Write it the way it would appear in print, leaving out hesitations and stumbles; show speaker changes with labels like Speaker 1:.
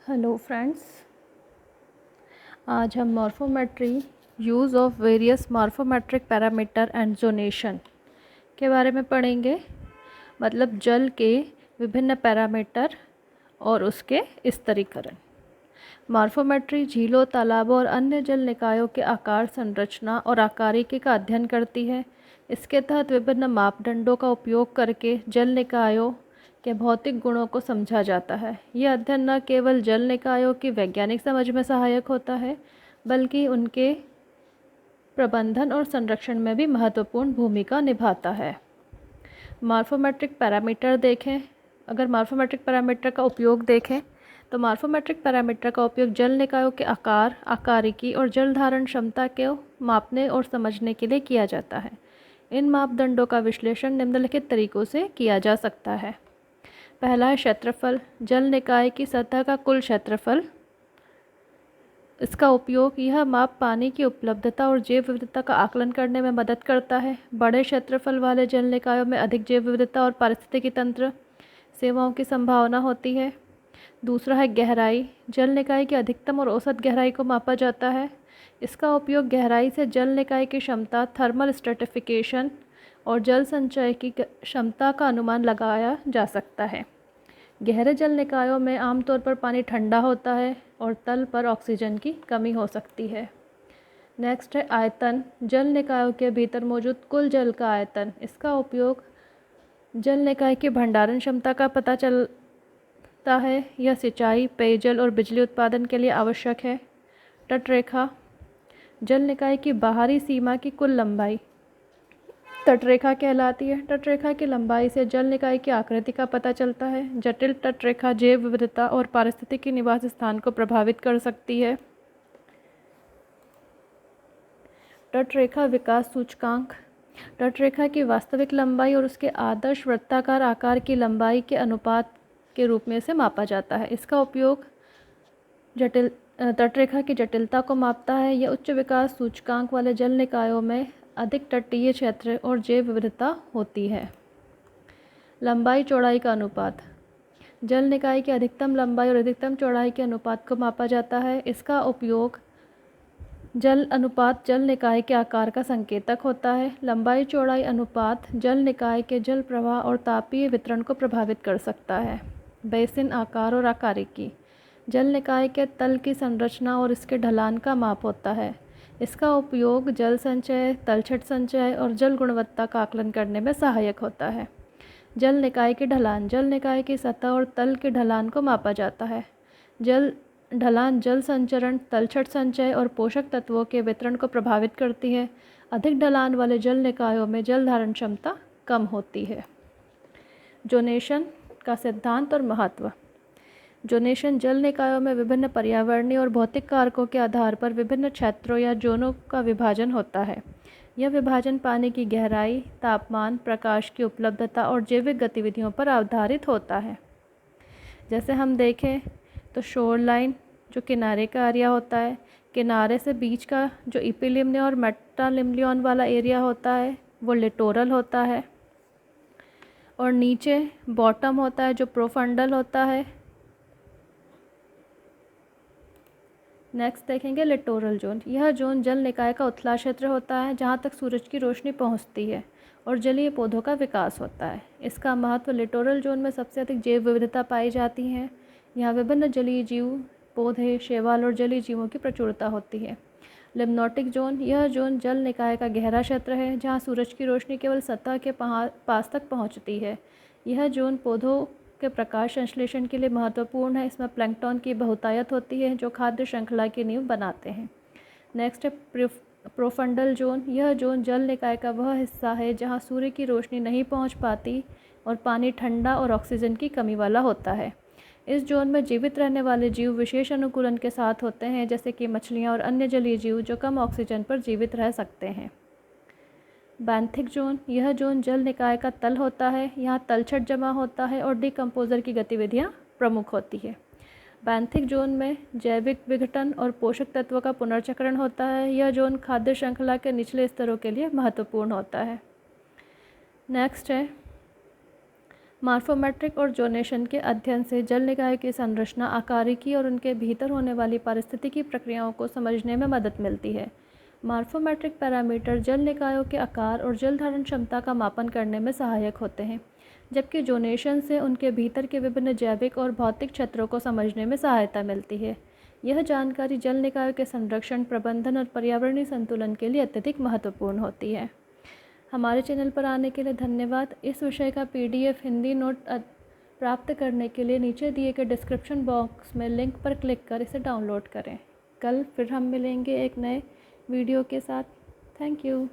Speaker 1: Hello friends, आज हम morphometry use of various morphometric parameter and zonation के बारे में पढ़ेंगे। मतलब जल के विभिन्न पैरामीटर और उसके स्तरीकरण। मॉर्फोमेट्री झीलों, तालाबों और अन्य जल निकायों के आकार, संरचना और आकारिकी का अध्ययन करती है। इसके तहत विभिन्न मापदंडों का उपयोग करके जल निकायों के भौतिक गुणों को समझा जाता है। यह अध्ययन न केवल जल निकायों की वैज्ञानिक समझ में सहायक होता है, बल्कि उनके प्रबंधन और संरक्षण में भी महत्वपूर्ण भूमिका निभाता है। मॉर्फोमेट्रिक पैरामीटर देखें। अगर मॉर्फोमेट्रिक पैरामीटर का उपयोग देखें तो मॉर्फोमेट्रिक पैरामीटर का उपयोग जल निकायों के आकार, आकारिकी और जल धारण क्षमता को मापने और समझने के लिए किया जाता है। इन मापदंडों का विश्लेषण निम्नलिखित तरीकों से किया जा सकता है। पहला है क्षेत्रफल। जल निकाय की सतह का कुल क्षेत्रफल। इसका उपयोग यह माप पानी की उपलब्धता और जैव विविधता का आकलन करने में मदद करता है। बड़े क्षेत्रफल वाले जल निकायों में अधिक जैव विविधता और पारिस्थितिकी तंत्र सेवाओं की संभावना होती है। दूसरा है गहराई। जल निकाय की अधिकतम और औसत गहराई को मापा जाता है। इसका उपयोग गहराई से जल निकाय की क्षमता, थर्मल स्ट्रेटिफिकेशन और जल संचय की क्षमता का अनुमान लगाया जा सकता है। गहरे जल निकायों में आमतौर पर पानी ठंडा होता है और तल पर ऑक्सीजन की कमी हो सकती है। नेक्स्ट है आयतन। जल निकायों के भीतर मौजूद कुल जल का आयतन। इसका उपयोग जल निकाय की भंडारण क्षमता का पता चलता है। यह सिंचाई, पेयजल और बिजली उत्पादन के लिए आवश्यक है। तटरेखा। जल निकाय की बाहरी सीमा की कुल लंबाई तटरेखा कहलाती है। तटरेखा की लंबाई से जल निकाय की आकृति का पता चलता है। जटिल तटरेखा जैव विविधता और पारिस्थितिकी निवास स्थान को प्रभावित कर सकती है। तटरेखा विकास सूचकांक। तटरेखा की वास्तविक लंबाई और उसके आदर्श वृत्ताकार आकार की लंबाई के अनुपात के रूप में इसे मापा जाता है। इसका उपयोग तटरेखा की जटिलता को मापता है। यह उच्च विकास सूचकांक वाले जल निकायों में अधिक तटीय क्षेत्र और जैव विविधता होती है। लंबाई चौड़ाई का अनुपात। जल निकाय की अधिकतम लंबाई और अधिकतम चौड़ाई के अनुपात को मापा जाता है। इसका उपयोग जल निकाय के आकार का संकेतक होता है। लंबाई चौड़ाई अनुपात जल निकाय के जल प्रवाह और तापीय वितरण को प्रभावित कर सकता है। बेसिन आकार और आकारिकी। जल निकाय के तल की संरचना और इसके ढलान का माप होता है। इसका उपयोग जल संचय, तलछट संचय और जल गुणवत्ता का आकलन करने में सहायक होता है। जल निकाय की ढलान। जल निकाय की सतह और तल की ढलान को मापा जाता है। जल ढलान जल संचरण, तलछट संचय और पोषक तत्वों के वितरण को प्रभावित करती है। अधिक ढलान वाले जल निकायों में जल धारण क्षमता कम होती है। जोनेशन का सिद्धांत और महत्व। जोनेशन जल निकायों में विभिन्न पर्यावरणीय और भौतिक कारकों के आधार पर विभिन्न क्षेत्रों या जोनों का विभाजन होता है। यह विभाजन पानी की गहराई, तापमान, प्रकाश की उपलब्धता और जैविक गतिविधियों पर आधारित होता है। जैसे हम देखें तो शोर लाइन जो किनारे का एरिया होता है, किनारे से बीच का जो इपिलिम्नियन और मेटालिम्नियन वाला एरिया होता है वो लिटोरल होता है, और नीचे बॉटम होता है जो प्रोफंडल होता है। नेक्स्ट देखेंगे लिटोरल जोन। यह जोन जल निकाय का उथला क्षेत्र होता है जहाँ तक सूरज की रोशनी पहुँचती है और जलीय पौधों का विकास होता है। इसका महत्व। लिटोरल जोन में सबसे अधिक जैव विविधता पाई जाती है। यहाँ विभिन्न जलीय जीव, पौधे, शैवाल और जलीय जीवों की प्रचुरता होती है। लिम्नोटिक जोन। यह जोन जल निकाय का गहरा क्षेत्र है जहाँ सूरज की रोशनी केवल सतह के पास तक पहुँचती है। यह जोन पौधों के प्रकाश संश्लेषण के लिए महत्वपूर्ण है। इसमें प्लैंकटन की बहुतायत होती है जो खाद्य श्रृंखला की नींव बनाते हैं। नेक्स्ट है प्रोफंडल जोन। यह जोन जल निकाय का वह हिस्सा है जहां सूर्य की रोशनी नहीं पहुंच पाती और पानी ठंडा और ऑक्सीजन की कमी वाला होता है। इस जोन में जीवित रहने वाले जीव विशेष अनुकूलन के साथ होते हैं, जैसे कि मछलियाँ और अन्य जलीय जीव जो कम ऑक्सीजन पर जीवित रह सकते हैं। Benthic zone. यह जोन जल निकाय का तल होता है। यहाँ तलछट जमा होता है और डिकम्पोज़र की गतिविधियाँ प्रमुख होती है। बैंथिक जोन में जैविक विघटन और पोषक तत्वों का पुनर्चक्रण होता है। यह जोन खाद्य श्रृंखला के निचले स्तरों के लिए महत्वपूर्ण होता है। नेक्स्ट है मॉर्फोमेट्रिक और जोनेशन के अध्ययन से जल निकायों की संरचना, आकारिकी और उनके भीतर होने वाली पारिस्थितिकी प्रक्रियाओं को समझने में मदद मिलती है। मॉर्फोमेट्रिक पैरामीटर जल निकायों के आकार और जल धारण क्षमता का मापन करने में सहायक होते हैं, जबकि जोनेशन से उनके भीतर के विभिन्न जैविक और भौतिक क्षेत्रों को समझने में सहायता मिलती है। यह जानकारी जल निकायों के संरक्षण, प्रबंधन और पर्यावरणीय संतुलन के लिए अत्यधिक महत्वपूर्ण होती है। हमारे चैनल पर आने के लिए धन्यवाद। इस विषय का PDF हिंदी नोट प्राप्त करने के लिए नीचे दिए गए डिस्क्रिप्शन बॉक्स में लिंक पर क्लिक कर इसे डाउनलोड करें। कल फिर हम मिलेंगे एक नए वीडियो के साथ। Thank you.